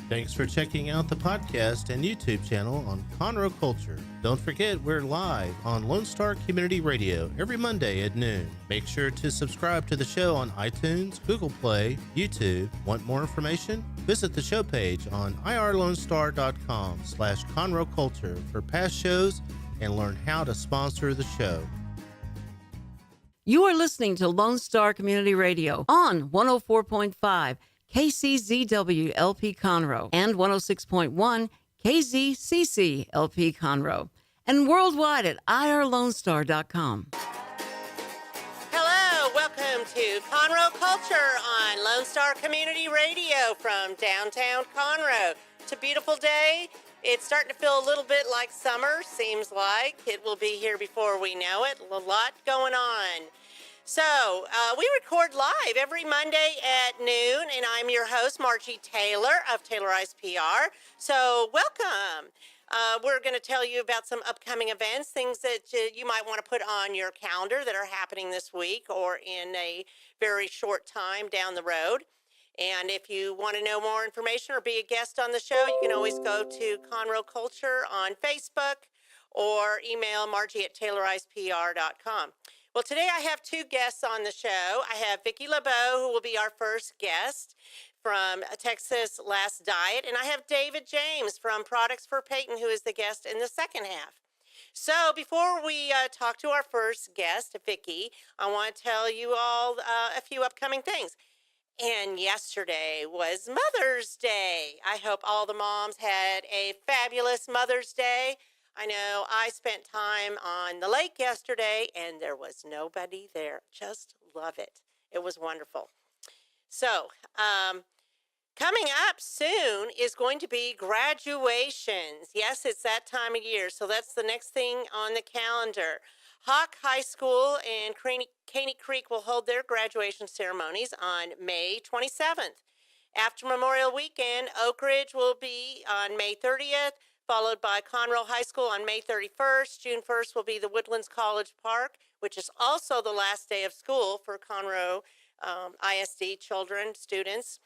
Thanks for checking out the podcast and YouTube channel on Conroe Culture. Don't forget, we're live on Lone Star Community Radio every Monday at noon. Make sure to subscribe to the show on iTunes, Google Play, YouTube. Want more information? Visit the show page on irlonestar.com/Conroe Culture for past shows and learn how to sponsor the show. You are listening to Lone Star Community Radio on 104.5 KCZW LP Conroe and 106.1 KZCC LP Conroe and worldwide at irlonestar.com. Hello, welcome to Conroe Culture on Lone Star Community Radio from downtown Conroe. It's a beautiful day. It's starting to feel a little bit like summer, seems like. It will be here before we know it. A lot going on. So, we record live every Monday at noon, and I'm your host, Margie Taylor of Taylorized PR. So, welcome. We're going to tell you about some upcoming events, things that you might want to put on your calendar that are happening this week or in a very short time down the road. And if you want to know more information or be a guest on the show, you can always go to Conroe Culture on Facebook or email margie@taylorizedpr.com. Well, today I have two guests on the show. I have Vikki LeBeau, who will be our first guest from Texas Last Diet, and I have David James from Products for Peyton, who is the guest in the second half. So before we talk to our first guest, Vikki, I want to tell you all a few upcoming things. And yesterday was Mother's Day. I hope all the moms had a fabulous Mother's Day. I know I spent time on the lake yesterday and there was nobody there. Just love it. It was wonderful. So, coming up soon is going to be graduations. Yes, it's that time of year. So that's the next thing on the calendar. Hawk High School and Caney Creek will hold their graduation ceremonies on May 27th. After Memorial Weekend, Oak Ridge will be on May 30th. Followed by Conroe High School on May 31st. June 1st will be the Woodlands College Park, which is also the last day of school for Conroe ISD children, students.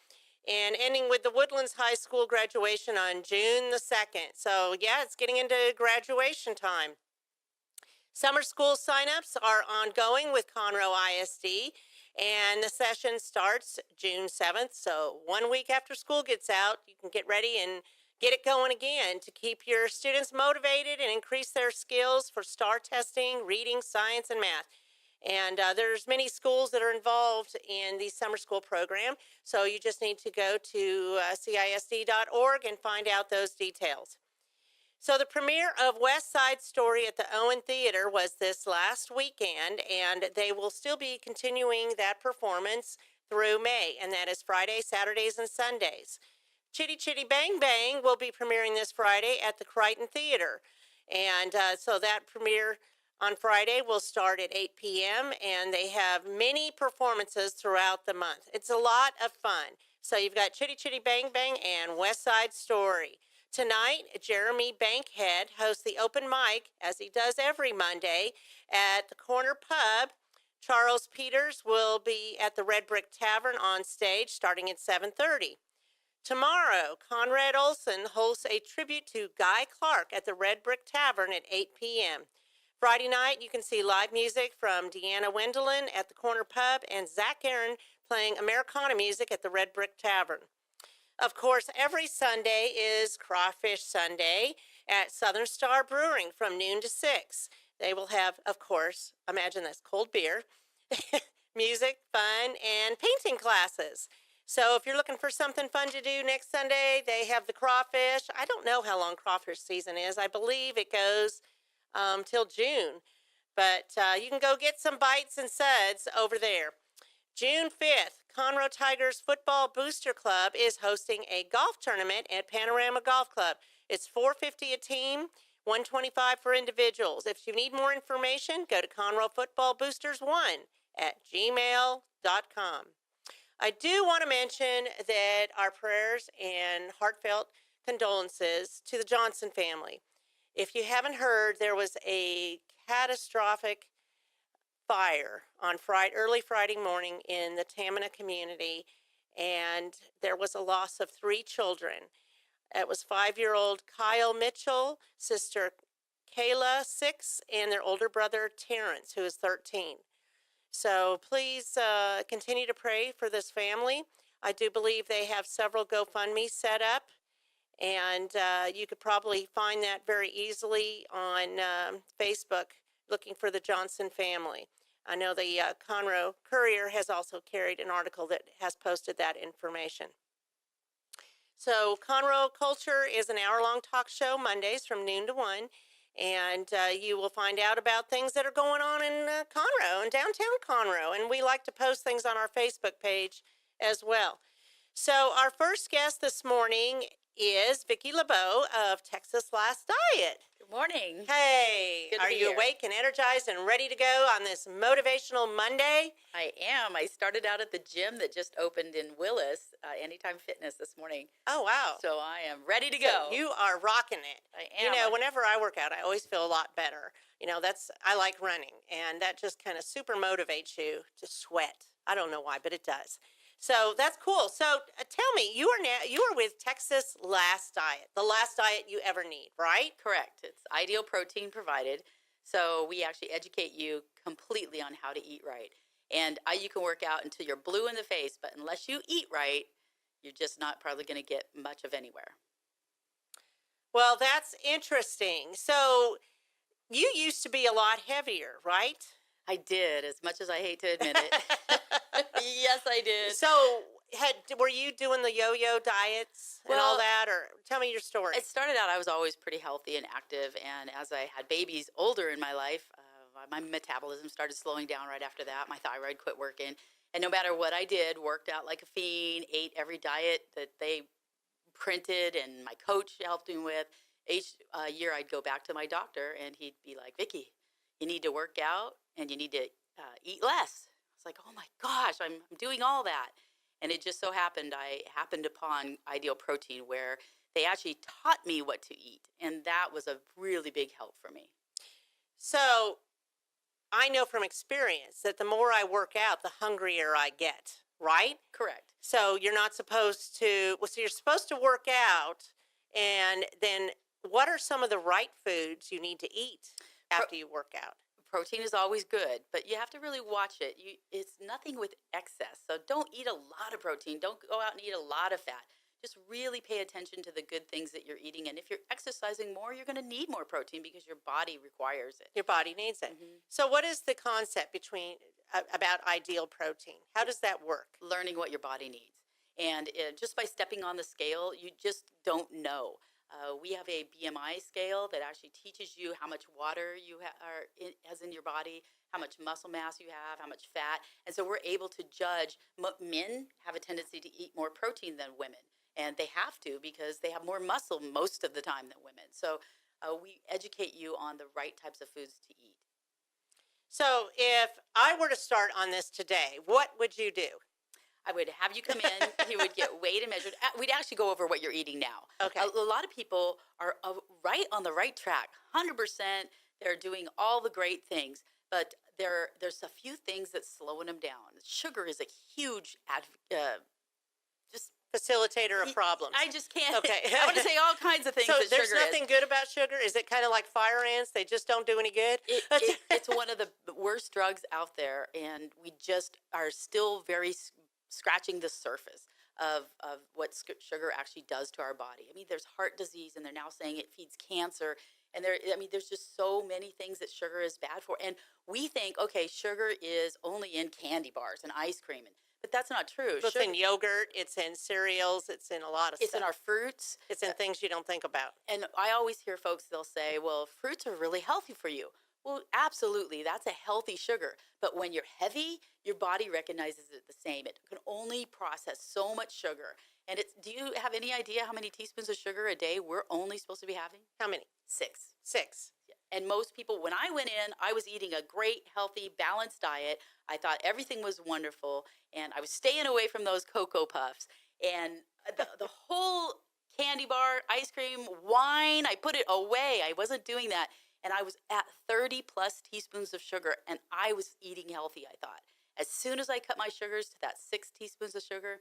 And ending with the Woodlands High School graduation on June the 2nd. So, yeah, it's getting into graduation time. Summer school signups are ongoing with Conroe ISD, and the session starts June 7th. So 1 week after school gets out, you can get ready and get it going again to keep your students motivated and increase their skills for STAR testing, reading, science, and math. And there's many schools that are involved in the summer school program, so you just need to go to CISD.org and find out those details. So the premiere of West Side Story at the Owen Theater was this last weekend, and they will still be continuing that performance through May, and that is Fridays, Saturdays, and Sundays. Chitty Chitty Bang Bang will be premiering this Friday at the Crichton Theater. And so that premiere on Friday will start at 8 p.m. and they have many performances throughout the month. It's a lot of fun. So you've got Chitty Chitty Bang Bang and West Side Story. Tonight, Jeremy Bankhead hosts the open mic, as he does every Monday, at the Corner Pub. Charles Peters will be at the Red Brick Tavern on stage starting at 7:30. Tomorrow, Conrad Olson hosts a tribute to Guy Clark at the Red Brick Tavern at 8 p.m. Friday night, you can see live music from Deanna Wendelin at the Corner Pub and Zach Aaron playing Americana music at the Red Brick Tavern. Of course, every Sunday is Crawfish Sunday at Southern Star Brewing from noon to 6. They will have, of course, imagine this, cold beer, music, fun, and painting classes. So if you're looking for something fun to do next Sunday, they have the crawfish. I don't know how long crawfish season is. I believe it goes till June. But you can go get some bites and suds over there. June 5th, Conroe Tigers Football Booster Club is hosting a golf tournament at Panorama Golf Club. It's $450 a team, $125 for individuals. If you need more information, go to conroefootballboosters1@gmail.com. I do want to mention that our prayers and heartfelt condolences to the Johnson family. If you haven't heard, there was a catastrophic fire on early Friday morning in the Tamina community, and there was a loss of 3 children. It was 5-year-old Kyle Mitchell, sister Kayla, 6, and their older brother Terrence, who is 13. So please continue to pray for this family. I do believe they have several GoFundMe set up, and you could probably find that very easily on Facebook, looking for the Johnson family. I know the Conroe Courier has also carried an article that has posted that information. So Conroe Culture is an hour-long talk show Mondays from noon to 1, and you will find out about things that are going on in Conroe and downtown Conroe, and we like to post things on our Facebook page as well. So our first guest this morning is Vikki LeBeau of Texas Last Diet. Good morning. Hey, Good to are be you here. awake and energized and ready to go on this motivational Monday? I am. I started out at the gym that just opened in Willis, Anytime Fitness, this morning. Oh, wow. So I am ready to So go. you are rocking it. I You am. know, whenever I work out, I always feel a lot better. You know, I like running, and that just kind of super motivates you to sweat. I don't know why, but it does. So that's cool. So tell me, you are with Texas Last Diet, the last diet you ever need, right? Correct. It's ideal protein provided. So we actually educate you completely on how to eat right. And you can work out until you're blue in the face, but unless you eat right, you're just not probably going to get much of anywhere. Well, that's interesting. So you used to be a lot heavier, right? I did, as much as I hate to admit it. Yes, I did. So were you doing the yo-yo diets and all Well, that, or tell me your story? It started out, I was always pretty healthy and active. And as I had babies older in my life, my metabolism started slowing down right after that. My thyroid quit working. And no matter what I did, worked out like a fiend, ate every diet that they printed and my coach helped me with. Each year I'd go back to my doctor and he'd be like, Vikki, you need to work out and you need to eat less. I was like, oh my gosh, I'm doing all that. And it just so happened, I happened upon Ideal Protein where they actually taught me what to eat. And that was a really big help for me. So I know from experience that the more I work out, the hungrier I get, right? Correct. So you're not supposed to, so you're supposed to work out, and then what are some of the right foods you need to eat after you work out? Protein is always good, but you have to really watch it. It's nothing with excess. So don't eat a lot of protein. Don't go out and eat a lot of fat. Just really pay attention to the good things that you're eating. And if you're exercising more, you're going to need more protein because your body requires it. Your body needs it. Mhm. So what is the concept about Ideal Protein? How does that work? Learning what your body needs. And just by stepping on the scale, you just don't know. We have a BMI scale that actually teaches you how much water you has in your body, how much muscle mass you have, how much fat. And so we're able to judge. Men have a tendency to eat more protein than women. And they have to because they have more muscle most of the time than women. So we educate you on the right types of foods to eat. So if I were to start on this today, what would you do? I would have you come in. You would get weighed and measured. We'd actually go over what you're eating now. Okay. A lot of people are right on the right track, 100%. They're doing all the great things, but there's a few things that's slowing them down. Sugar is a huge Facilitator of problems. I just can't. Okay. I want to say all kinds of things. So that there's sugar nothing good about sugar? Is it kind of like fire ants? They just don't do any good? It's one of the worst drugs out there, and we just are still very scratching the surface of what sugar actually does to our body. I mean, there's heart disease, and they're now saying it feeds cancer. And there's just so many things that sugar is bad for. And we think, okay, sugar is only in candy bars and ice cream, but that's not true. It's in yogurt, it's in cereals, it's in a lot of It's stuff. in our fruits. It's in things you don't think about. And I always hear folks, they'll say, well, fruits are really healthy for you. Well, absolutely, that's a healthy sugar. But when you're heavy, your body recognizes it the same. It can only process so much sugar. And do you have any idea how many teaspoons of sugar a day we're only supposed to be having? How many? 6. 6. And most people, when I went in, I was eating a great, healthy, balanced diet. I thought everything was wonderful. And I was staying away from those Cocoa Puffs. And the whole candy bar, ice cream, wine, I put it away. I wasn't doing that. And I was at 30 plus teaspoons of sugar. And I was eating healthy, I thought. As soon as I cut my sugars to that 6 teaspoons of sugar,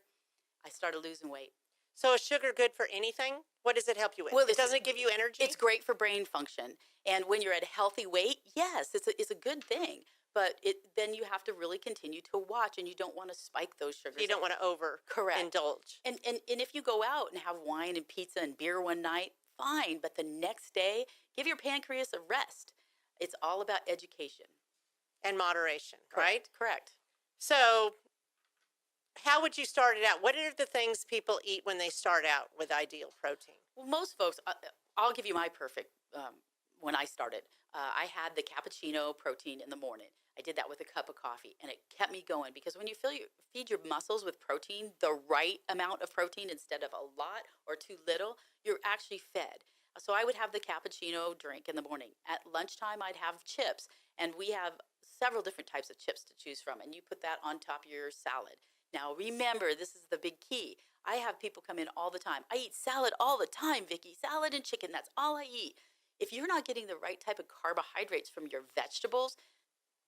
I started losing weight. So is sugar good for anything? What does it help you with? Well, Doesn't it give you energy? It's great for brain function. And when you're at a healthy weight, yes, it's a good thing. But then you have to really continue to watch, and you don't want to spike those sugars. You don't want to overindulge. And if you go out and have wine and pizza and beer one night, fine. But the next day, give your pancreas a rest. It's all about education. And moderation, right? Correct. So how would you start it out? What are the things people eat when they start out with Ideal Protein? Well, most folks, I'll give you my perfect, when I started, I had the cappuccino protein in the morning. I did that with a cup of coffee, and it kept me going, because when you feed your muscles with protein, the right amount of protein instead of a lot or too little, you're actually fed. So I would have the cappuccino drink in the morning. At lunchtime, I'd have chips, and we have several different types of chips to choose from, and you put that on top of your salad. Now, remember, this is the big key. I have people come in all the time. I eat salad all the time, Vikki. Salad and chicken, that's all I eat. If you're not getting the right type of carbohydrates from your vegetables,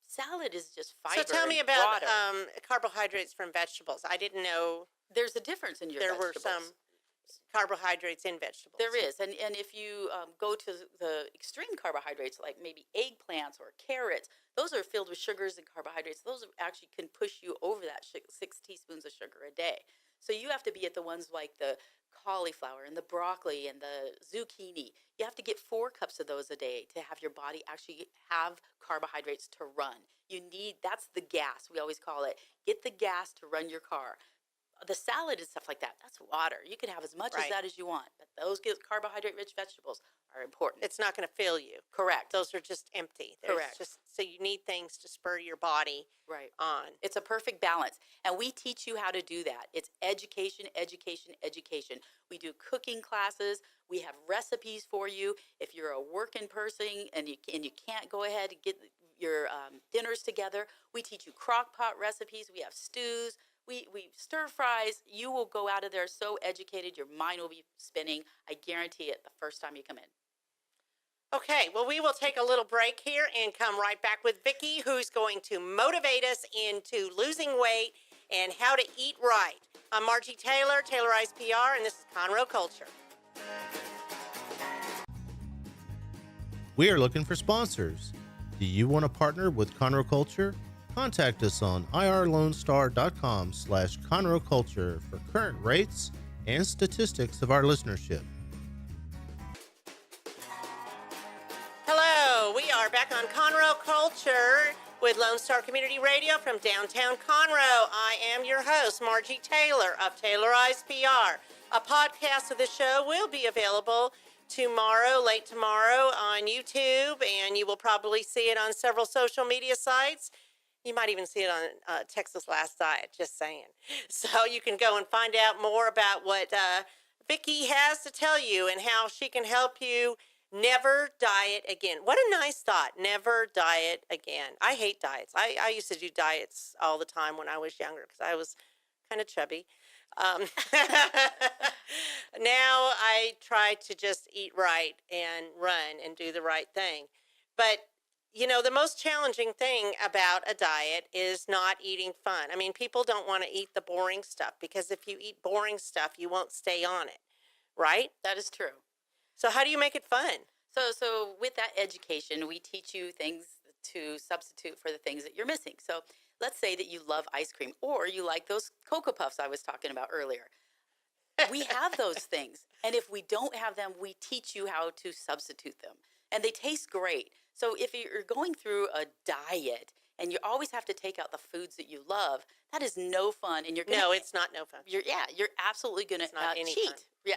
salad is just fiber. So tell me and about water. carbohydrates from vegetables. I didn't know There's a difference in your there vegetables. were some carbohydrates in vegetables. There is. And if you go to the extreme carbohydrates, like maybe eggplants or carrots, those are filled with sugars and carbohydrates. Those actually can push you over that 6 teaspoons of sugar a day. So you have to be at the ones like the cauliflower and the broccoli and the zucchini. You have to get 4 cups of those a day to have your body actually have carbohydrates to run. That's the gas, we always call it. Get the gas to run your car. The salad and stuff like that, that's water. You can have as much Right. as that as you want, but those carbohydrate-rich vegetables are important. It's not going to fill you. Correct. Those are just empty. Correct. So you need things to spur your body Right. on. It's a perfect balance. And we teach you how to do that. It's education, education, education. We do cooking classes. We have recipes for you. If you're a working person and you can't go ahead and get your dinners together, we teach you crock pot recipes. We have stews. We stir fries. You will go out of there so educated, your mind will be spinning. I guarantee it the first time you come in. Okay, well, we will take a little break here and come right back with Vikki, who's going to motivate us into losing weight and how to eat right. I'm Margie Taylor, Taylorized PR, and this is Conroe Culture. We are looking for sponsors. Do you want to partner with Conroe Culture? Contact us on irlonestar.com/Conroe Culture for current rates and statistics of our listenership. Hello, we are back on Conroe Culture with Lone Star Community Radio from downtown Conroe. I am your host, Margie Taylor of Taylorized PR. A podcast of the show will be available late tomorrow on YouTube, and you will probably see it on several social media sites. You might even see it on Texas Last Diet, just saying. So you can go and find out more about what Vikki has to tell you and how she can help you never diet again. What a nice thought, never diet again. I hate diets. I used to do diets all the time when I was younger because I was kind of chubby. Now I try to just eat right and run and do the right thing. But the most challenging thing about a diet is not eating fun. I mean, people don't want to eat the boring stuff because if you eat boring stuff, you won't stay on it, right? That is true. So how do you make it fun? So with that education, we teach you things to substitute for the things that you're missing. So let's say that you love ice cream or you like those Cocoa Puffs I was talking about earlier. We have those things. And if we don't have them, we teach you how to substitute them. And they taste great. So if you're going through a diet and you always have to take out the foods that you love, that is no fun. And No, it's not no fun. You're absolutely going to any cheat. fun. Yeah.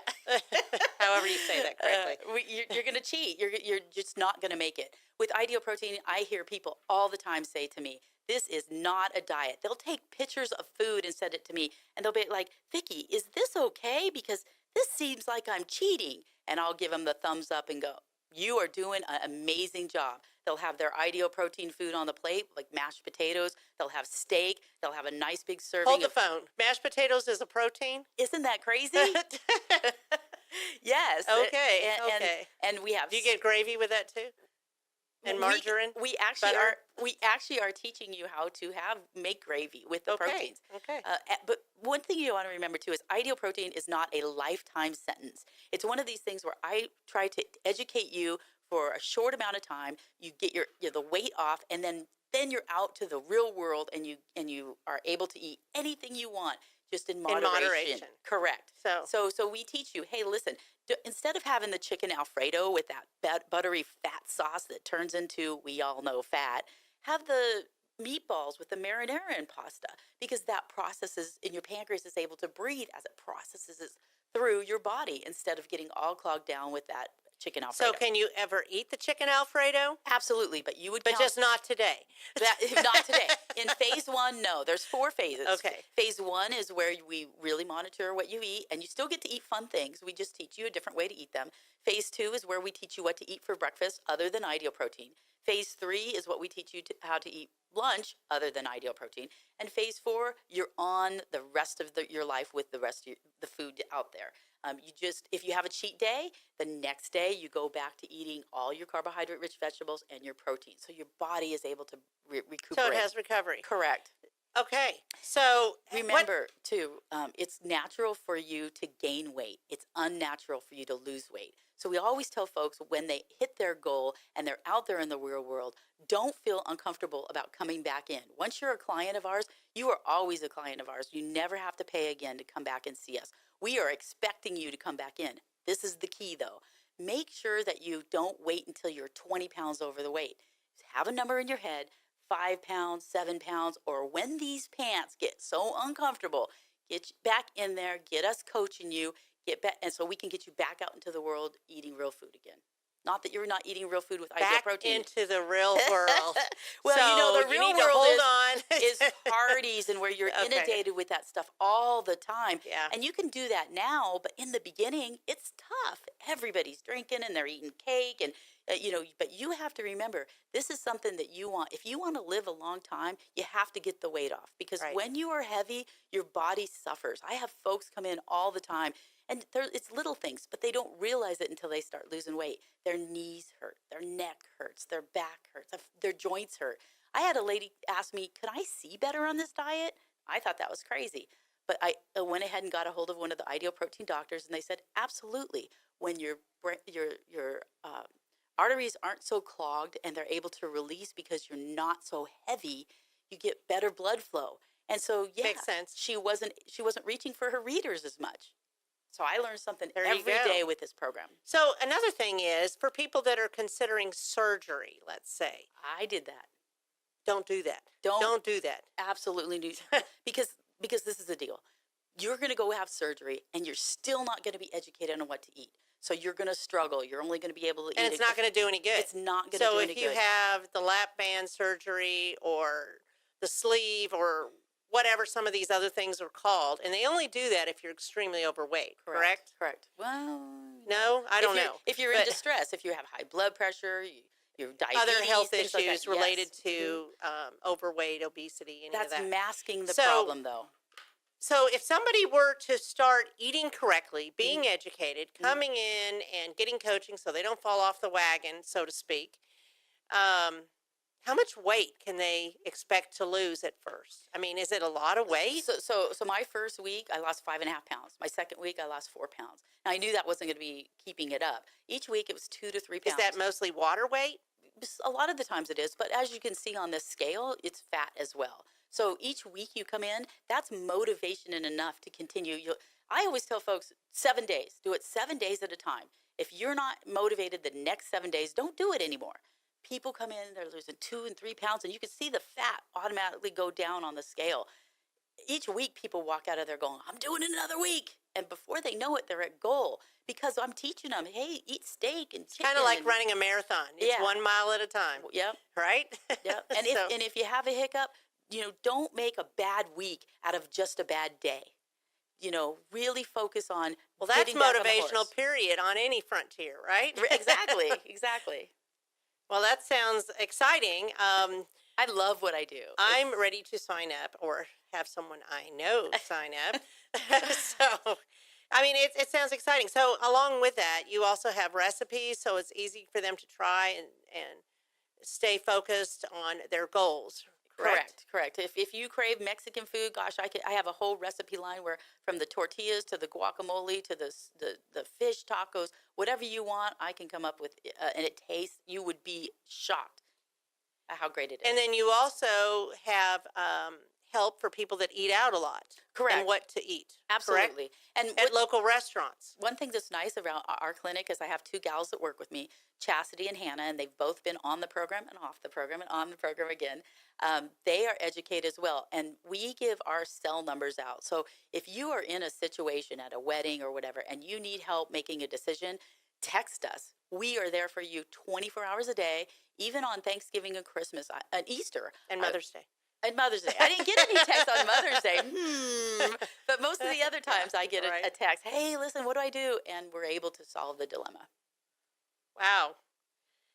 However you say that correctly. You're going to cheat. You're just not going to make it. With Ideal Protein, I hear people all the time say to me, this is not a diet. They'll take pictures of food and send it to me. And they'll be like, Vikki, is this okay? Because this seems like I'm cheating. And I'll give them the thumbs up and go, you are doing an amazing job. They'll have their Ideal Protein food on the plate, like mashed potatoes. They'll have steak. They'll have a nice big serving. Hold the phone. Mashed potatoes is a protein? Isn't that crazy? Yes. Okay. And we have. Do you get gravy with that too? And margarine? We actually are teaching you how to make gravy with the proteins. Okay. But one thing you want to remember too is ideal protein is not a lifetime sentence. It's one of these things where I try to educate you for a short amount of time. You get your the weight off, and then you're out to the real world, and you are able to eat anything you want, just in moderation. Correct. So we teach you, hey, listen, instead of having the chicken Alfredo with that buttery fat sauce that turns into, we all know, fat, have the meatballs with the marinara and pasta, because that processes, and your pancreas is able to breathe as it processes it through your body instead of getting all clogged down with that chicken Alfredo. So can you ever eat the chicken Alfredo? Absolutely, but you would But just not today. Not today. In phase 1, no. There's 4 phases. Okay. Phase 1 is where we really monitor what you eat, and you still get to eat fun things. We just teach you a different way to eat them. Phase 2 is where we teach you what to eat for breakfast other than ideal protein. Phase 3 is what we teach you how to eat lunch other than ideal protein. And phase 4, you're on the rest of your life with the rest of the food out there. If you have a cheat day, the next day you go back to eating all your carbohydrate-rich vegetables and your protein. So your body is able to recuperate. So it has recovery. Correct. Okay. So remember, too, it's natural for you to gain weight. It's unnatural for you to lose weight. So we always tell folks when they hit their goal and they're out there in the real world, don't feel uncomfortable about coming back in. Once you're a client of ours, you are always a client of ours. You never have to pay again to come back and see us. We are expecting you to come back in. This is the key, though. Make sure that you don't wait until you're 20 pounds over the weight. Have a number in your head, 5 pounds, 7 pounds, or when these pants get so uncomfortable, get back in there, get us coaching you, get back, and so we can get you back out into the world eating real food again. Not that you're not eating real food with ideal protein. Back into the real world. Well, so the real world is parties and where you're inundated with that stuff all the time. Yeah. And you can do that now, but in the beginning, it's tough. Everybody's drinking and they're eating cake, and but you have to remember, this is something that you want. If you want to live a long time, you have to get the weight off, because when you are heavy, your body suffers. I have folks come in all the time, and it's little things, but they don't realize it until they start losing weight. Their knees hurt, their neck hurts, their back hurts, their joints hurt. I had a lady ask me, could I see better on this diet? I thought that was crazy. But I went ahead and got a hold of one of the ideal protein doctors, and they said, absolutely. When your arteries aren't so clogged and they're able to release because you're not so heavy, you get better blood flow. And so, makes sense. She wasn't reaching for her readers as much. So I learned something every day with this program. So another thing is, for people that are considering surgery, let's say. I did that. Don't do that. Don't do that. Absolutely do. because this is the deal. You're going to go have surgery, and you're still not going to be educated on what to eat. So you're going to struggle. You're only going to be able to eat. And it's not going to do any good. It's not going to do any good. So if you have the lap band surgery or the sleeve or whatever some of these other things are called, and they only do that if you're extremely overweight, correct? Correct. Well, no, I don't know. If you're in distress, if you have high blood pressure, your diabetes, other health issues like related to overweight, obesity, any of that. That's masking the problem, though. So if somebody were to start eating correctly, being educated, coming in and getting coaching so they don't fall off the wagon, so to speak, how much weight can they expect to lose at first? I mean, is it a lot of weight? So my first week, I lost 5.5 pounds. My second week, I lost 4 pounds. Now, I knew that wasn't going to be keeping it up. Each week, it was 2 to 3 pounds. Is that mostly water weight? A lot of the times it is, but as you can see on this scale, it's fat as well. So each week you come in, that's motivation and enough to continue. I always tell folks 7 days. Do it 7 days at a time. If you're not motivated the next 7 days, don't do it anymore. People come in, they're losing 2 and 3 pounds, and you can see the fat automatically go down on the scale. Each week people walk out of there going, I'm doing it another week. And before they know it, they're at goal, because I'm teaching them, hey, eat steak and chicken. Kind of like running a marathon. It's 1 mile at a time. Yep. Right? Yep. And if you have a hiccup, don't make a bad week out of just a bad day. Really focus on. Well, that's motivational, period, on any frontier, right? Exactly. Well, that sounds exciting. I love what I do. I'm ready to sign up, or have someone I know sign up. So, I mean, it sounds exciting. So along with that, you also have recipes, so it's easy for them to try and stay focused on their goals. correct? Correct. If you crave Mexican food, gosh, I have a whole recipe line where from the tortillas to the guacamole to the fish tacos, whatever you want, I can come up with, and it tastes. You would be shocked at how great it is. And then you also have help for people that eat out a lot. Correct. And what to eat. Absolutely. Correct? And at local restaurants. One thing that's nice around our clinic is I have two gals that work with me, Chastity and Hannah, and they've both been on the program and off the program and on the program again. They are educated as well, and we give our cell numbers out. So if you are in a situation at a wedding or whatever and you need help making a decision, text us. We are there for you 24 hours a day, even on Thanksgiving and Christmas and Easter. And Mother's Day. And Mother's Day. I didn't get any text on Mother's Day. But most of the other times I get a text, hey, listen, what do I do? And we're able to solve the dilemma. Wow.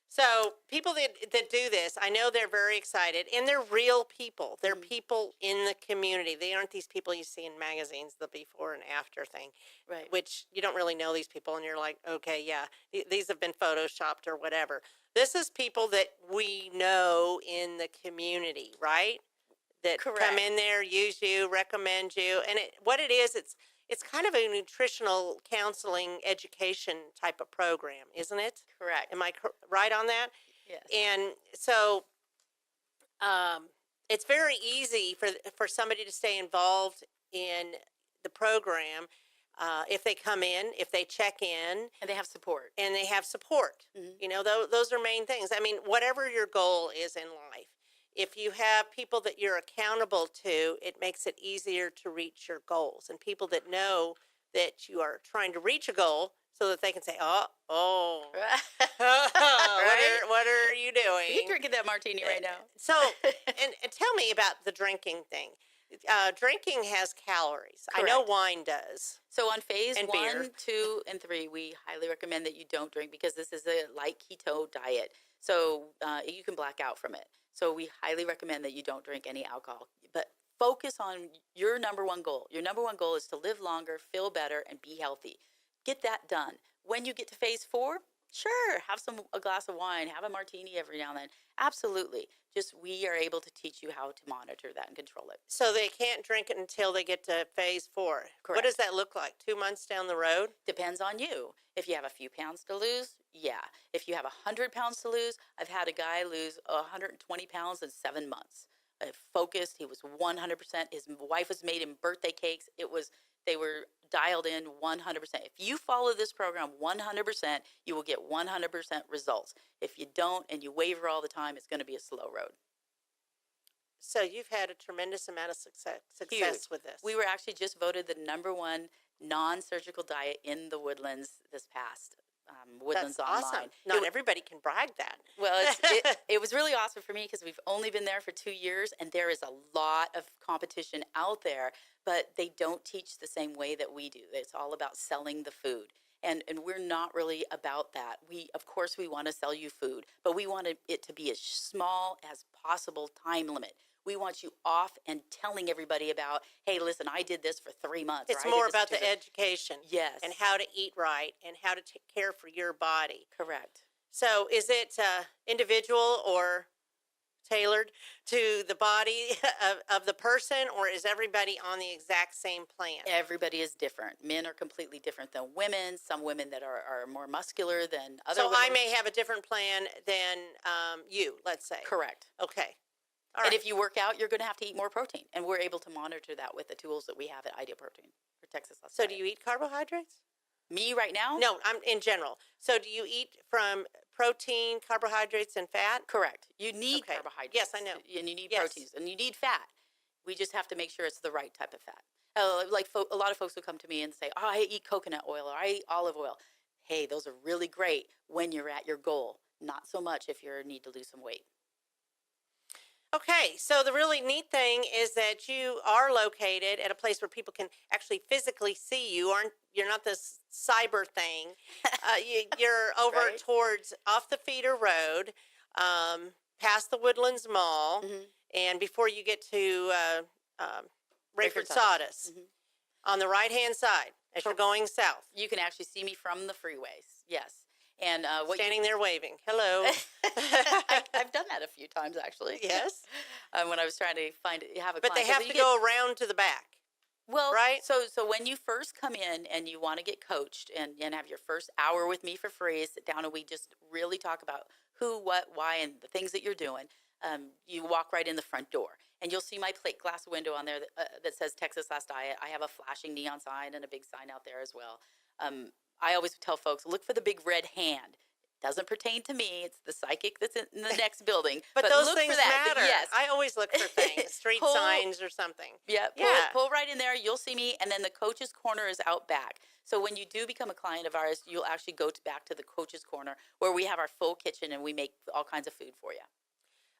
So people that do this, I know they're very excited, and they're real people. They're people in the community. They aren't these people you see in magazines, the before and after thing, Right. which you don't really know these people, and you're like, okay, yeah, these have been photoshopped or whatever. This is people that we know in the community, right? That Correct. come in there, use you, recommend you, and what it is, it's kind of a nutritional counseling education type of program, isn't it? Correct. Am I right on that? Yes. And so it's very easy for somebody to stay involved in the program if they come in, if they check in. And they have support. And they have support. Mm-hmm. You know, those are main things. I mean, whatever your goal is in life, if you have people that you're accountable to, it makes it easier to reach your goals. And people that know that you are trying to reach a goal so that they can say, what are you doing? You're drinking that martini right now. So, and tell me about the drinking thing. Drinking has calories. Correct. I know wine does. So on phase And 1, beer. 2, and 3, we highly recommend that you don't drink because this is a light keto diet. So you can black out from it. So we highly recommend that you don't drink any alcohol. But focus on your number one goal. Your number one goal is to live longer, feel better, and be healthy. Get that done. When you get to phase 4, sure, have a glass of wine, have a martini every now and then. Absolutely. Just we are able to teach you how to monitor that and control it. So they can't drink it until they get to phase 4. Correct. What does that look like? 2 months down the road? Depends on you. If you have a few pounds to lose, yeah. If you have 100 pounds to lose, I've had a guy lose 120 pounds in 7 months. Focused, he was 100%. His wife was made him birthday cakes. They were dialed in 100%. If you follow this program 100%, you will get 100% results. If you don't and you waver all the time, it's going to be a slow road. So you've had a tremendous amount of success Huge. with this. We were actually just voted the #1 non-surgical diet in the Woodlands this past Woodlands That's Online. awesome. Not everybody can brag that. Well, it was really awesome for me because we've only been there for 2 years, and there is a lot of competition out there, but they don't teach the same way that we do. It's all about selling the food. And we're not really about that. Of course, we want to sell you food, but we want it to be as small as possible time limit. We want you off and telling everybody about, hey, listen, I did this for 3 months. It's more about the education. Yes. And how to eat right and how to take care for your body. Correct. So is it individual or tailored to the body of the person, or is everybody on the exact same plan? Everybody is different. Men are completely different than women. Some women that are more muscular than other So women. I may have a different plan than you, let's say. Correct. Okay. All And right. if you work out, you're going to have to eat more protein. And we're able to monitor that with the tools that we have at Ideal Protein for Texas. So do you eat carbohydrates? Me right now? No, I'm in general. So do you eat from protein, carbohydrates, and fat? Correct. You need Okay. carbohydrates. Yes, I know. And you need Yes. proteins. And you need fat. We just have to make sure it's the right type of fat. Like a lot of folks will come to me and say, oh, I eat coconut oil or I eat olive oil. Hey, those are really great when you're at your goal. Not so much if you need to lose some weight. Okay, so the really neat thing is that you are located at a place where people can actually physically see you. You're not this cyber thing. You're over Right. towards off the feeder road, past the Woodlands Mall, Mhm. and before you get to Rayford Rayford Sawdust, Mhm. on the right-hand side as you're going south. You can actually see me from the freeways. Yes. And standing there waving. Hello. I've done that a few times, actually. Yes. When I was trying to have a But client. they have to go around to the back. Well, right? So when you first come in and you want to get coached and have your first hour with me for free, sit down and we just really talk about who, what, why, and the things that you're doing. You walk right in the front door, and you'll see my plate glass window on there that says Texas Last Diet. I have a flashing neon sign and a big sign out there as well. I always tell folks, look for the big red hand. Doesn't pertain to me. It's the psychic that's in the next building. but those look things for that. matter. Yes. I always look for things, street signs or something. Yeah, pull right in there. You'll see me, and then the coach's corner is out back. So when you do become a client of ours, you'll actually go back to the coach's corner where we have our full kitchen and we make all kinds of food for you.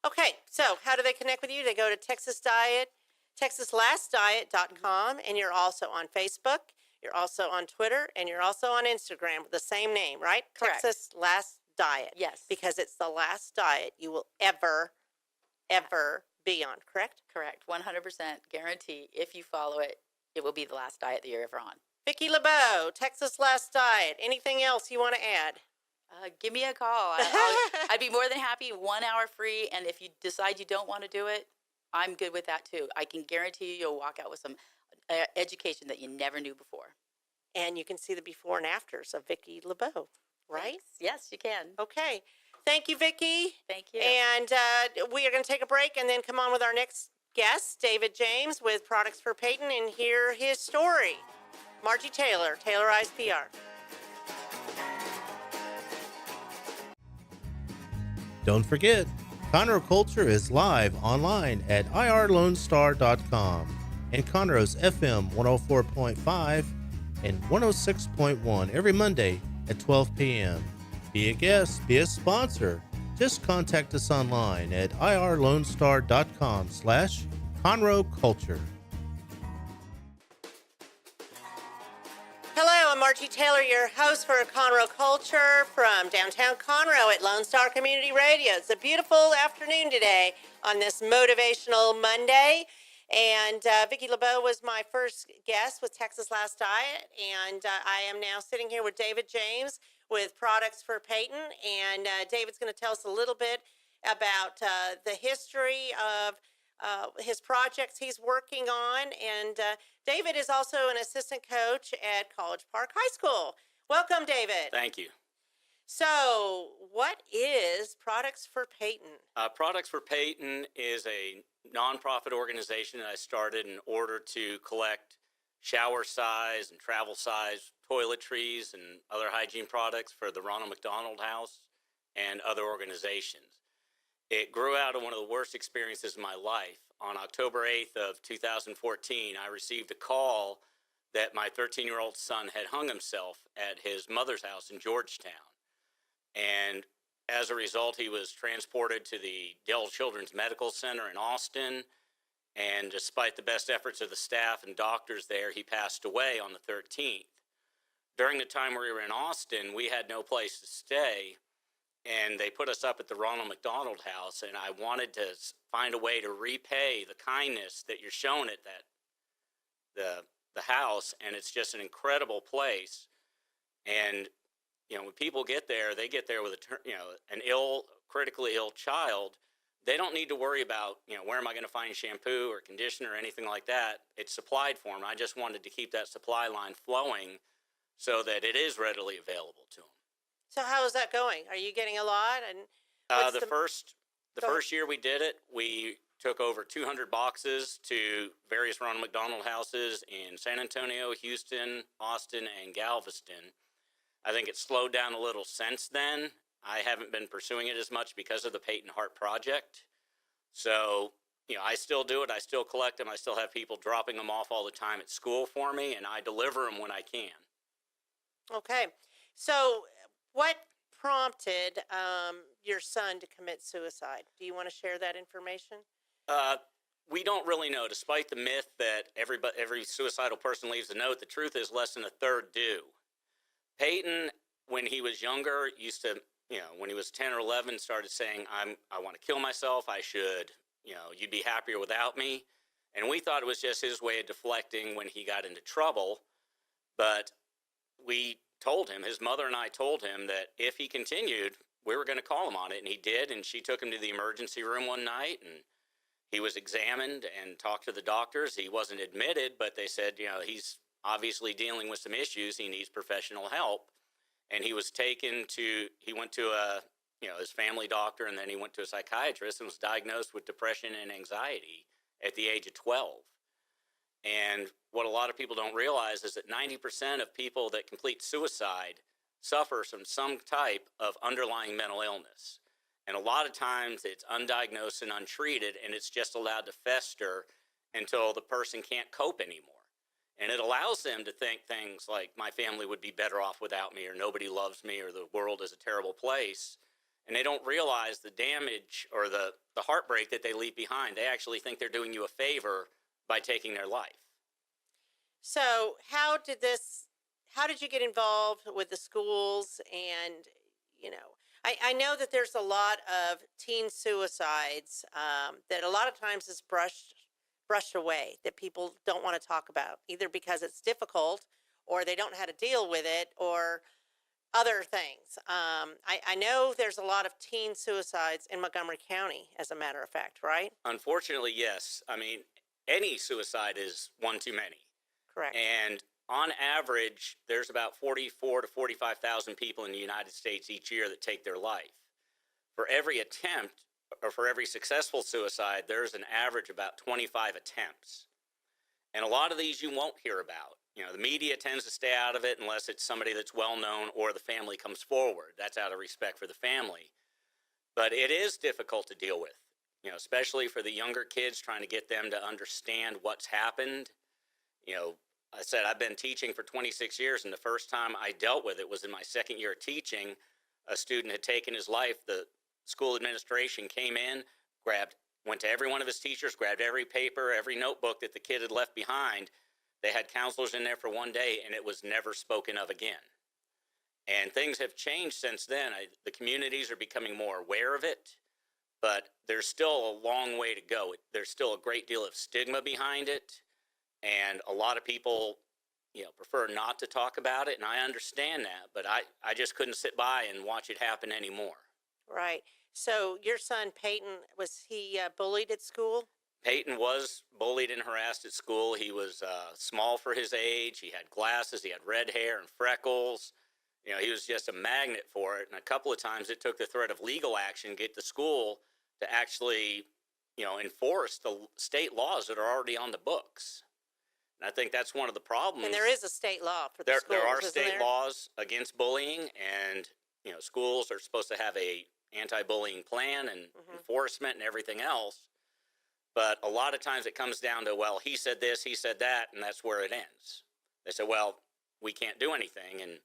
Okay, so how do they connect with you? They go to Texas Diet, TexasLastDiet.com, and you're also on Facebook. You're also on Twitter, and you're also on Instagram with the same name, right? Correct. Texas Last Diet. Yes. Because it's the last diet you will ever be on, correct? Correct. 100% guarantee. If you follow it, it will be the last diet that you're ever on. Vikki LeBeau, Texas Last Diet. Anything else you want to add? Give me a call. I'd be more than happy. 1 hour free. And if you decide you don't want to do it, I'm good with that too. I can guarantee you'll walk out with some education that you never knew before. And you can see the before and afters of Vikki LeBeau, right? Thanks. Yes, you can. Okay. Thank you, Vikki. Thank you. And we are going to take a break and then come on with our next guest, David James with Products for Peyton, and hear his story. Margie Taylor, Taylorized PR. Don't forget, Conroe Culture is live online at irlonestar.com and Conroe's FM 104.5 and 106.1 every Monday at 12 p.m. Be a guest, be a sponsor. Just contact us online at irlonestar.com/Conroe Culture. Hello, I'm Margie Taylor, your host for Conroe Culture from downtown Conroe at Lone Star Community Radio. It's a beautiful afternoon today on this motivational Monday. And Vikki LeBeau was my first guest with Texas Last Diet. And I am now sitting here with David James with Products for Peyton. And David's going to tell us a little bit about the history of his projects he's working on. And David is also an assistant coach at College Park High School. Welcome, David. Thank you. So what is Products for Peyton? Products for Peyton is a nonprofit organization that I started in order to collect shower size and travel size toiletries and other hygiene products for the Ronald McDonald House and other organizations. It grew out of one of the worst experiences of my life. On October 8th of 2014, I received a call that my 13-year-old son had hung himself at his mother's house in Georgetown. And as a result, he was transported to the Dell Children's Medical Center in Austin. And despite the best efforts of the staff and doctors there, he passed away on the 13th. During the time we were in Austin, we had no place to stay. And they put us up at the Ronald McDonald House, and I wanted to find a way to repay the kindness that you're shown at the house, and it's just an incredible place. And when people get there, they get there with an critically ill child. They don't need to worry about where am I going to find shampoo or conditioner or anything like that. It's supplied for them. I just wanted to keep that supply line flowing so that it is readily available to them. So how is that going? Are you getting a lot? And the first year we did it, we took over 200 boxes to various Ronald McDonald houses in San Antonio, Houston, Austin, and Galveston. I think it's slowed down a little since then. I haven't been pursuing it as much because of the Peyton Heart Project. So, I still do it. I still collect them. I still have people dropping them off all the time at school for me, and I deliver them when I can. Okay. So what prompted your son to commit suicide? Do you want to share that information? We don't really know. Despite the myth that every suicidal person leaves a note, the truth is less than a third do. Peyton, when he was younger, used to, when he was 10 or 11, started saying, I want to kill myself. I should, you'd be happier without me. And we thought it was just his way of deflecting when he got into trouble. But we told him, his mother and I told him that if he continued, we were going to call him on it. And he did. And she took him to the emergency room one night, and he was examined and talked to the doctors. He wasn't admitted, but they said, he's obviously dealing with some issues. He needs professional help. And he went to his family doctor, and then he went to a psychiatrist and was diagnosed with depression and anxiety at the age of 12. And what a lot of people don't realize is that 90% of people that complete suicide suffer from some type of underlying mental illness. And a lot of times it's undiagnosed and untreated, and it's just allowed to fester until the person can't cope anymore. And it allows them to think things like, my family would be better off without me, or nobody loves me, or the world is a terrible place. And they don't realize the damage or the heartbreak that they leave behind. They actually think they're doing you a favor by taking their life. So how did you get involved with the schools? And, I know that there's a lot of teen suicides that a lot of times is brushed away, that people don't want to talk about, either because it's difficult or they don't know how to deal with it or other things. I know there's a lot of teen suicides in Montgomery County, as a matter of fact, right? Unfortunately, yes. I mean, any suicide is one too many. Correct. And on average, there's about 44 to 45,000 people in the United States each year that take their life. For every attempt, or for every successful suicide, there's an average about 25 attempts. And a lot of these you won't hear about. The media tends to stay out of it unless it's somebody that's well known or the family comes forward. That's out of respect for the family. But it is difficult to deal with, especially for the younger kids, trying to get them to understand what's happened. I said I've been teaching for 26 years, and the first time I dealt with it was in my second year of teaching. A student had taken his life. The school administration came in, went to every one of his teachers, grabbed every paper, every notebook that the kid had left behind. They had counselors in there for one day, and it was never spoken of again. And things have changed since then. The communities are becoming more aware of it, but there's still a long way to go. There's still a great deal of stigma behind it, and a lot of people, prefer not to talk about it, and I understand that, but I just couldn't sit by and watch it happen anymore. Right. So your son, Peyton, was he bullied at school? Peyton was bullied and harassed at school. He was small for his age. He had glasses. He had red hair and freckles. He was just a magnet for it. And a couple of times it took the threat of legal action to get the school to actually, enforce the state laws that are already on the books. And I think that's one of the problems. And there is a state law for the schools, There are isn't state there? laws against bullying, and, schools are supposed to have a anti-bullying plan and enforcement and everything else. But a lot of times it comes down to, well, he said this, he said that, and that's where it ends. They said, well, we can't do anything. And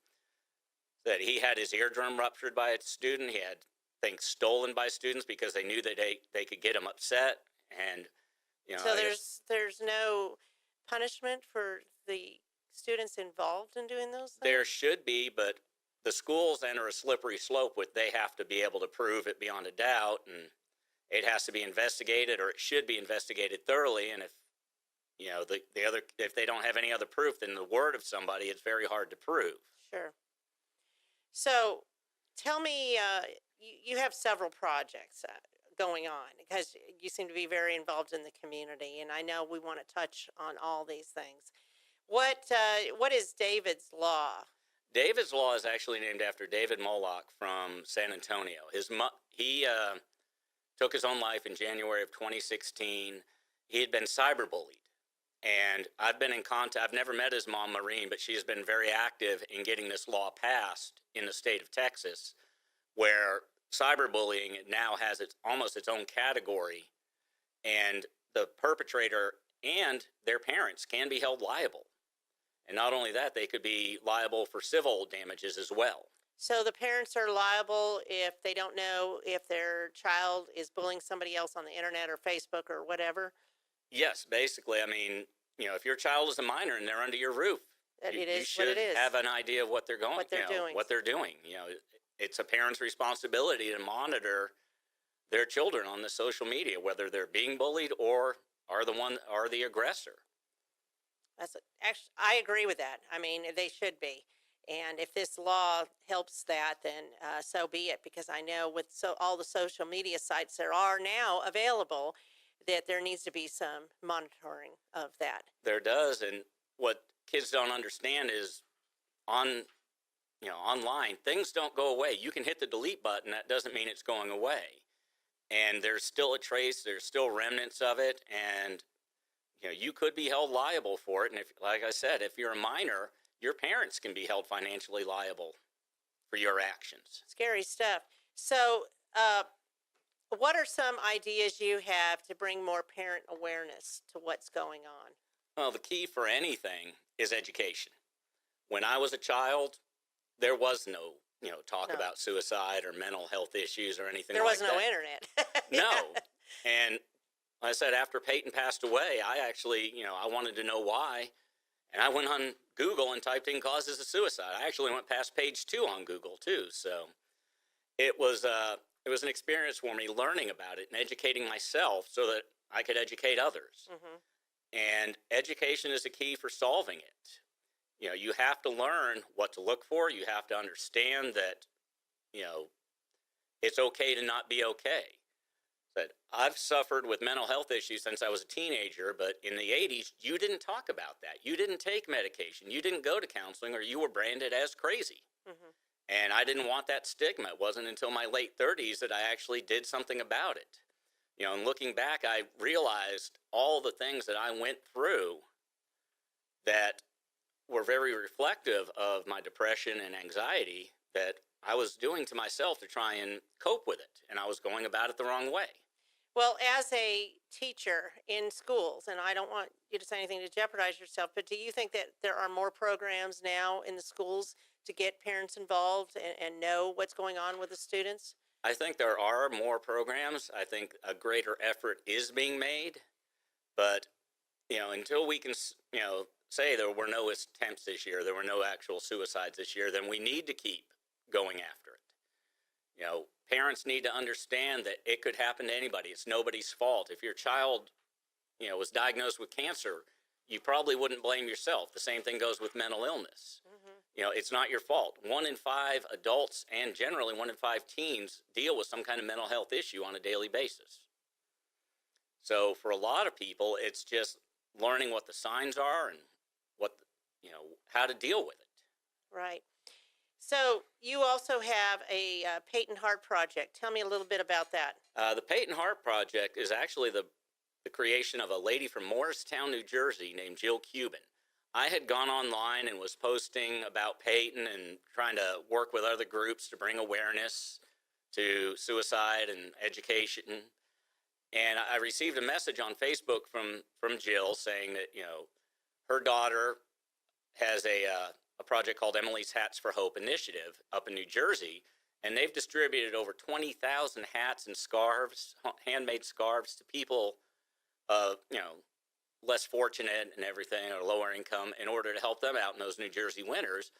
that he had his eardrum ruptured by a student. He had things stolen by students because they knew that they could get him upset. And, So there's no punishment for the students involved in doing those things? There should be, but the schools enter a slippery slope with they have to be able to prove it beyond a doubt, and it has to be investigated, or it should be investigated thoroughly. And if if they don't have any other proof than the word of somebody, it's very hard to prove. Sure. So tell me, you have several projects going on, because you seem to be very involved in the community, and I know we want to touch on all these things. What is David's Law? David's Law is actually named after David Moloch from San Antonio. He took his own life in January of 2016. He had been cyberbullied, and I've been in contact. I've never met his mom, Maureen, but she has been very active in getting this law passed in the state of Texas, where cyberbullying now has almost its own category, and the perpetrator and their parents can be held liable. And not only that, they could be liable for civil damages as well. So the parents are liable if they don't know if their child is bullying somebody else on the internet or Facebook or whatever? Yes, basically. I mean, if your child is a minor and they're under your roof, you should have an idea of what they're doing. What they're doing. It's a parent's responsibility to monitor their children on the social media, whether they're being bullied or are the aggressor. Actually, I agree with that. I mean, they should be. And if this law helps that, then so be it, because I know with all the social media sites there are now available, that there needs to be some monitoring of that. There does, and what kids don't understand is online, things don't go away. You can hit the delete button. That doesn't mean it's going away. And there's still a trace, there's still remnants of it, and you could be held liable for it. And if, like I said, if you're a minor, your parents can be held financially liable for your actions. Scary stuff. So, what are some ideas you have to bring more parent awareness to what's going on? Well, the key for anything is education. When I was a child, there was no, talk about suicide or mental health issues or anything like that. There was no internet. No. And like I said, after Peyton passed away, I actually, I wanted to know why. And I went on Google and typed in causes of suicide. I actually went past page 2 on Google too. So it was an experience for me learning about it and educating myself so that I could educate others. Mm-hmm. And education is a key for solving it. You have to learn what to look for. You have to understand that, it's okay to not be okay. But I've suffered with mental health issues since I was a teenager, but in the 80s, you didn't talk about that. You didn't take medication. You didn't go to counseling, or you were branded as crazy. Mm-hmm. And I didn't want that stigma. It wasn't until my late 30s that I actually did something about it. And looking back, I realized all the things that I went through that were very reflective of my depression and anxiety that I was doing to myself to try and cope with it. And I was going about it the wrong way. Well, as a teacher in schools, and I don't want you to say anything to jeopardize yourself, but do you think that there are more programs now in the schools to get parents involved and know what's going on with the students? I think there are more programs. I think a greater effort is being made. But, until we can, say there were no attempts this year, there were no actual suicides this year, then we need to keep going after it. Parents need to understand that it could happen to anybody. It's nobody's fault. If your child, was diagnosed with cancer, you probably wouldn't blame yourself. The same thing goes with mental illness. Mm-hmm. It's not your fault. 1 in 5 adults and generally 1 in 5 teens deal with some kind of mental health issue on a daily basis. So for a lot of people, it's just learning what the signs are and how to deal with it. Right. So you also have a Peyton Heart Project. Tell me a little bit about that. The Peyton Heart Project is actually the creation of a lady from Morristown, New Jersey named Jill Cuban. I had gone online and was posting about Peyton and trying to work with other groups to bring awareness to suicide and education. And I received a message on Facebook from Jill saying that, her daughter has a project called Emily's Hats for Hope Initiative up in New Jersey, and they've distributed over 20,000 hats and scarves, handmade scarves, to people, less fortunate and everything, or lower income, in order to help them out in those New Jersey winters.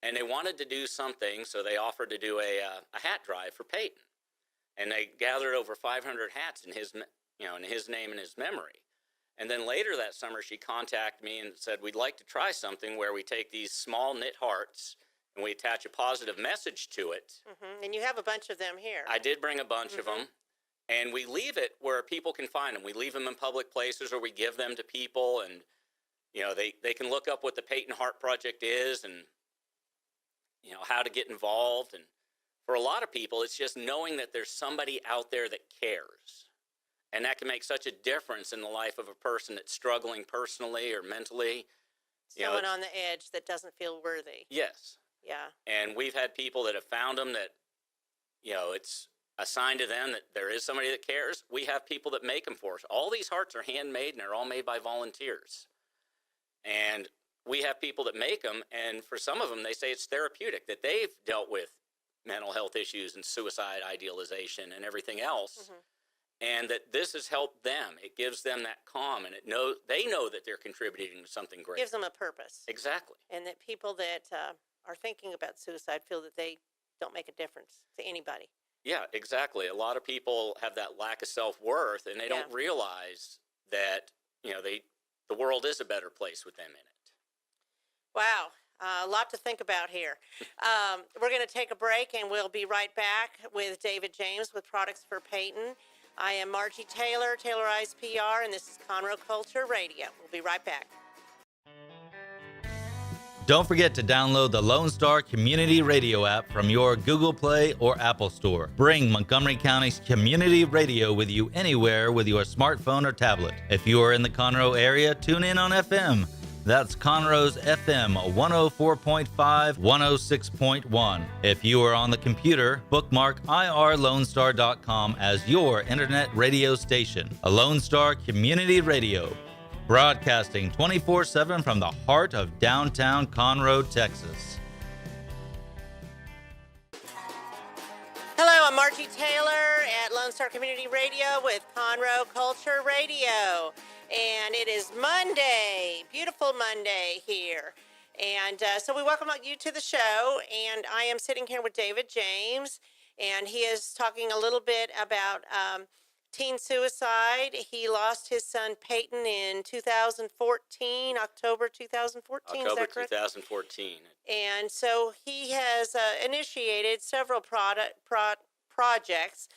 And they wanted to do something, so they offered to do a hat drive for Peyton, and they gathered over 500 hats in his name and his memory. And then later that summer, she contacted me and said, we'd like to try something where we take these small knit hearts and we attach a positive message to it. Mm-hmm. And you have a bunch of them here. I did bring a bunch of them. And we leave it where people can find them. We leave them in public places, or we give them to people. And, they can look up what the Peyton Heart Project is and, how to get involved. And for a lot of people, it's just knowing that there's somebody out there that cares. And that can make such a difference in the life of a person that's struggling personally or mentally. Someone on the edge that doesn't feel worthy. Yes. Yeah. And we've had people that have found them that, it's a sign to them that there is somebody that cares. We have people that make them for us. All these hearts are handmade, and they're all made by volunteers. And we have people that make them, and for some of them, they say it's therapeutic, that they've dealt with mental health issues and suicide idealization and everything else. Mm-hmm. And that this has helped them. It gives them that calm, and they know that they're contributing to something great. Gives them a purpose. Exactly. And that people that are thinking about suicide feel that they don't make a difference to anybody. Yeah, exactly. A lot of people have that lack of self-worth, and they don't realize that, the world is a better place with them in it. Wow. A lot to think about here. We're going to take a break, and we'll be right back with David James with Products for Peyton. I am Margie Taylor, Taylorized PR, and this is Conroe Culture Radio. We'll be right back. Don't forget to download the Lone Star Community Radio app from your Google Play or Apple Store. Bring Montgomery County's community radio with you anywhere with your smartphone or tablet. If you are in the Conroe area, tune in on FM. That's Conroe's FM 104.5, 106.1. If you are on the computer, bookmark irlonestar.com as your internet radio station. A Lone Star Community Radio, broadcasting 24/7 from the heart of downtown Conroe, Texas. Hello, I'm Margie Taylor at Lone Star Community Radio with Conroe Culture Radio. And it is Monday, beautiful Monday here. And so we welcome you to the show. And I am sitting here with David James, and he is talking a little bit about teen suicide. He lost his son Peyton in 2014, October 2014. October Is that correct? 2014. And so he has initiated several projects.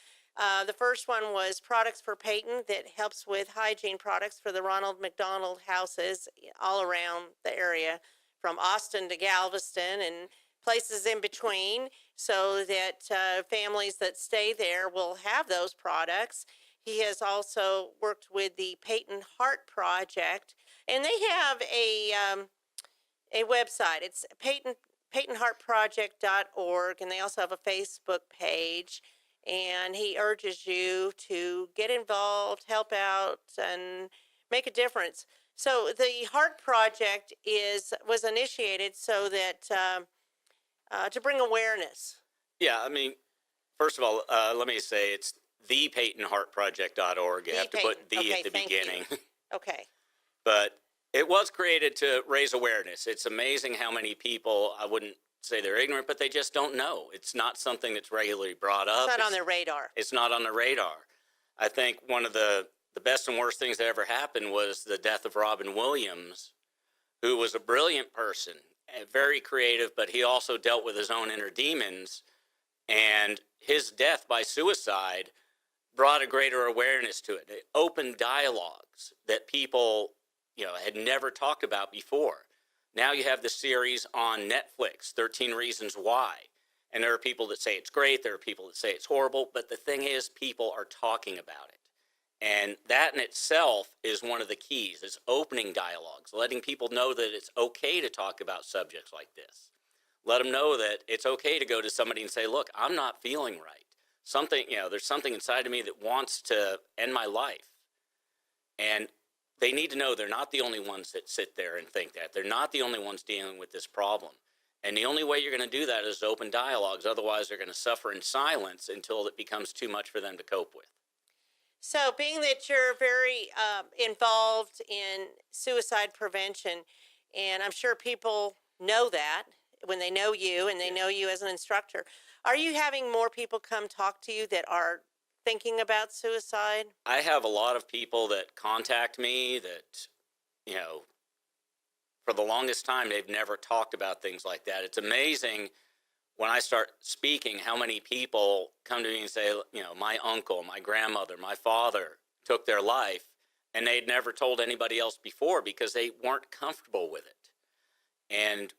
The first one was Products for Peyton that helps with hygiene products for the Ronald McDonald houses all around the area, from Austin to Galveston and places in between, so that families that stay there will have those products. He has also worked with the Peyton Heart Project, and they have a website. It's PeytonHeartProject.org, and they also have a Facebook page. And he urges you to get involved, help out, and make a difference. So the Heart Project was initiated so that to bring awareness. Yeah, I mean, first of all, let me say it's thepeytonheartproject.org. You have to put the at the beginning. Okay. But it was created to raise awareness. It's amazing how many people, I wouldn't say they're ignorant, but they just don't know. It's not something that's regularly brought up. It's not on their radar. It's not on the radar. I think one of the best and worst things that ever happened was the death of Robin Williams, who was a brilliant person, very creative, but he also dealt with his own inner demons. And his death by suicide brought a greater awareness to it. It opened dialogues that people, had never talked about before. Now you have the series on Netflix, 13 Reasons Why. And there are people that say it's great. There are people that say it's horrible. But the thing is, people are talking about it. And that in itself is one of the keys, is opening dialogues, letting people know that it's okay to talk about subjects like this. Let them know that it's okay to go to somebody and say, look, I'm not feeling right. There's something inside of me that wants to end my life. And they need to know they're not the only ones that sit there and think that. They're not the only ones dealing with this problem. And the only way you're going to do that is open dialogues. Otherwise, they're going to suffer in silence until it becomes too much for them to cope with. So being that you're very involved in suicide prevention, and I'm sure people know that when they know you and they know you as an instructor, are you having more people come talk to you that are thinking about suicide? I have a lot of people that contact me that, for the longest time, they've never talked about things like that. It's amazing when I start speaking how many people come to me and say, my uncle, my grandmother, my father took their life, and they'd never told anybody else before because they weren't comfortable with it. And,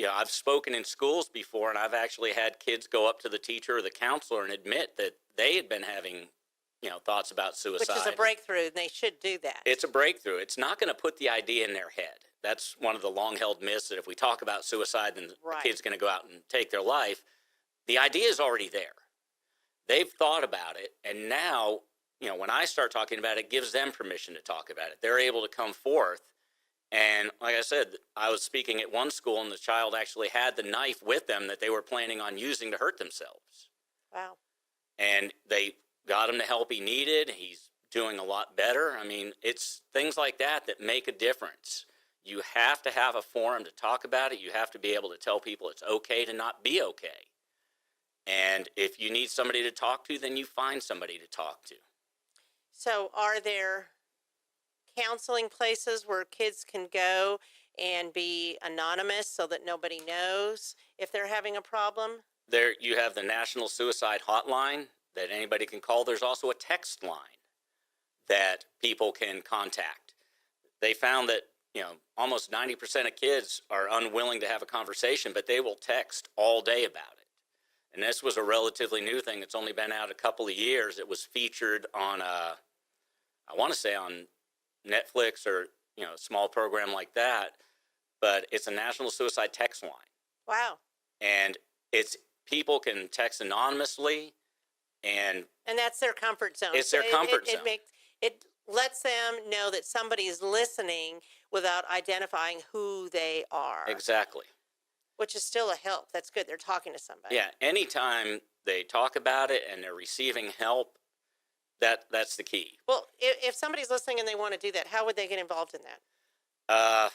I've spoken in schools before, and I've actually had kids go up to the teacher or the counselor and admit that they had been having, thoughts about suicide. Which is a breakthrough, and they should do that. It's a breakthrough. It's not going to put the idea in their head. That's one of the long-held myths, that if we talk about suicide, then the kid's going to go out and take their life. The idea is already there. They've thought about it, and now, when I start talking about it, it gives them permission to talk about it. They're able to come forth. And like I said, I was speaking at one school, and the child actually had the knife with them that they were planning on using to hurt themselves. Wow. And they got him the help he needed. He's doing a lot better. I mean, it's things like that that make a difference. You have to have a forum to talk about it. You have to be able to tell people it's okay to not be okay. And if you need somebody to talk to, then you find somebody to talk to. So are there counseling places where kids can go and be anonymous so that nobody knows if they're having a problem? There you have the National Suicide Hotline that anybody can call. There's also a text line that people can contact. They found that, almost 90% of kids are unwilling to have a conversation, but they will text all day about it. And this was a relatively new thing. It's only been out a couple of years. It was featured on, I want to say on Netflix or, a small program like that. But it's a national suicide text line. Wow. And people can text anonymously, and that's their comfort zone. It's their comfort zone. It lets them know that somebody is listening without identifying who they are. Exactly. Which is still a help. That's good. They're talking to somebody. Yeah. Anytime they talk about it and they're receiving help, that's the key. Well, if somebody's listening and they want to do that, how would they get involved in that?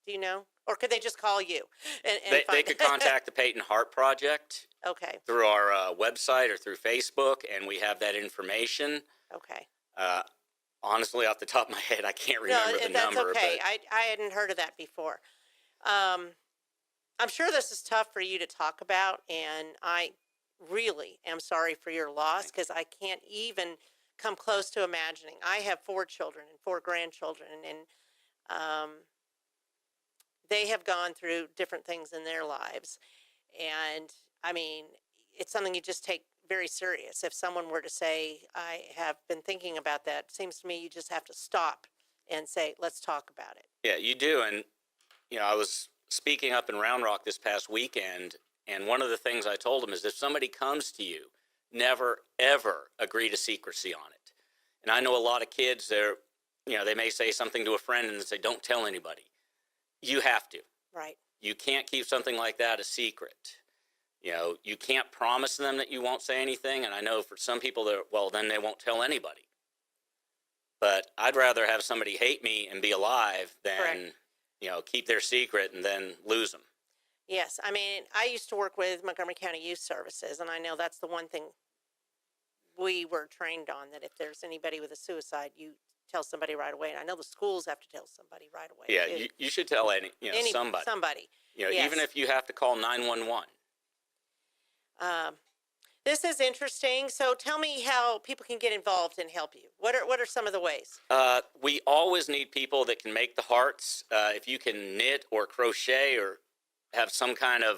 Do you know? Or could they just call you? They could contact the Peyton Heart Project. Okay. Through our website or through Facebook, and we have that information. Okay. Honestly, off the top of my head, I can't remember the number. That's okay. I hadn't heard of that before. I'm sure this is tough for you to talk about, and I really am sorry for your loss, because I can't even come close to imagining. I have 4 children and 4 grandchildren, and they have gone through different things in their lives. And I mean, it's something you just take very serious. If someone were to say, I have been thinking about that, it seems to me you just have to stop and say, let's talk about it. Yeah, you do. And, I was speaking up in Round Rock this past weekend, and one of the things I told them is if somebody comes to you, never, ever agree to secrecy on it. And I know a lot of kids, they may say something to a friend and say, don't tell anybody. You have to. Right. You can't keep something like that a secret. You can't promise them that you won't say anything. And I know for some people, then they won't tell anybody. But I'd rather have somebody hate me and be alive than, Correct. Keep their secret and then lose them. Yes. I mean, I used to work with Montgomery County Youth Services, and I know that's the one thing we were trained on, that if there's anybody with a suicide, you tell somebody right away. And I know the schools have to tell somebody right away. Yeah, you should tell somebody. Somebody. Yes. Even if you have to call 911. This is interesting. So tell me how people can get involved and help you. What are some of the ways? We always need people that can make the hearts. If you can knit or crochet or have some kind of,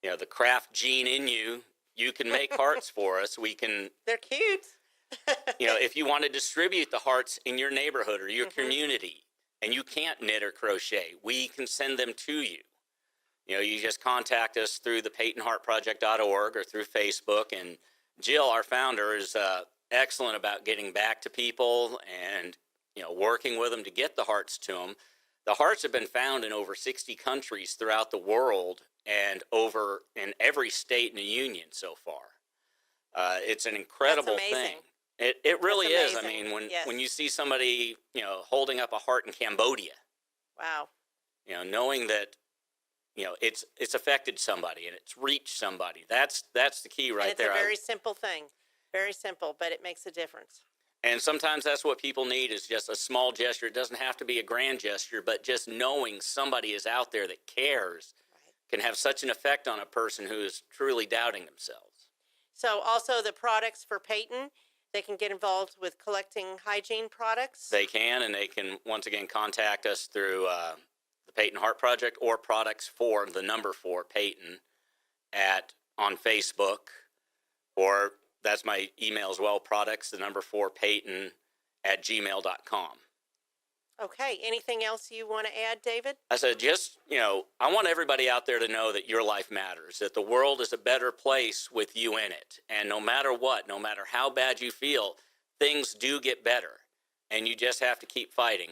the craft gene in you, you can make hearts for us. We can. They're cute. If you want to distribute the hearts in your neighborhood or your community, and you can't knit or crochet, we can send them to you. You just contact us through the PeytonHeartProject.org or through Facebook. And Jill, our founder, is excellent about getting back to people and, working with them to get the hearts to them. The hearts have been found in over 60 countries throughout the world and over in every state in the union so far. It's an incredible thing. It really is. I mean, when you see somebody, holding up a heart in Cambodia. Wow. Knowing that, it's affected somebody and it's reached somebody. That's the key right there. It's a very simple thing. Very simple, but it makes a difference. And sometimes that's what people need, is just a small gesture. It doesn't have to be a grand gesture, but just knowing somebody is out there that cares can have such an effect on a person who is truly doubting themselves. So also the products for Peyton, they can get involved with collecting hygiene products? They can, and they can, once again, contact us through the Peyton Heart Project or products for the number 4 Peyton on Facebook, or that's my email as well, products, the number 4 Peyton @gmail.com. Okay. Anything else you want to add, David? I said, just, I want everybody out there to know that your life matters, that the world is a better place with you in it. And no matter what, no matter how bad you feel, things do get better. And you just have to keep fighting.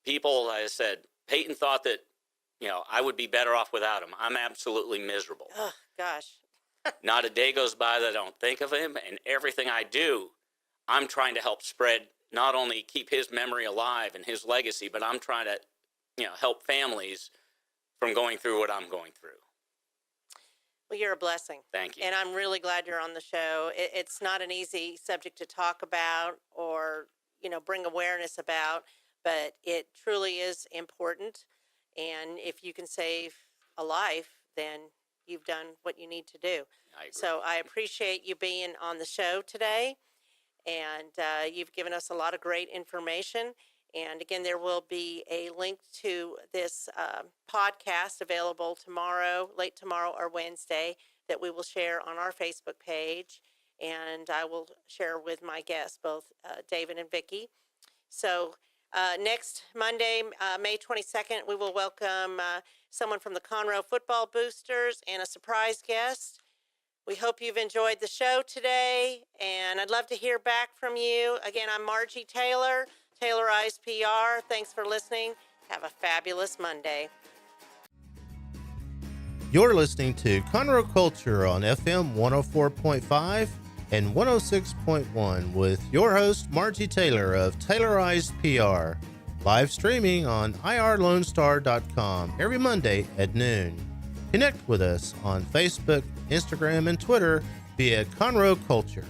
People, like I said, Peyton thought that, I would be better off without him. I'm absolutely miserable. Oh, gosh. Not a day goes by that I don't think of him. And everything I do, I'm trying to help spread, not only keep his memory alive and his legacy, but I'm trying to, help families from going through what I'm going through. Well, you're a blessing. Thank you. And I'm really glad you're on the show. It's not an easy subject to talk about or, bring awareness about, but it truly is important. And if you can save a life, then you've done what you need to do. I agree. So I appreciate you being on the show today, and you've given us a lot of great information. And again, there will be a link to this podcast available tomorrow, late tomorrow or Wednesday, that we will share on our Facebook page. And I will share with my guests, both David and Vikki. So next Monday, May 22nd, we will welcome someone from the Conroe Football Boosters and a surprise guest. We hope you've enjoyed the show today, and I'd love to hear back from you. Again, I'm Margie Taylor, Taylorized PR. Thanks for listening. Have a fabulous Monday. You're listening to Conroe Culture on FM 104.5 and 106.1 with your host, Margie Taylor of Taylorized PR. Live streaming on irlonestar.com every Monday at noon. Connect with us on Facebook, Instagram, and Twitter via Conroe Culture.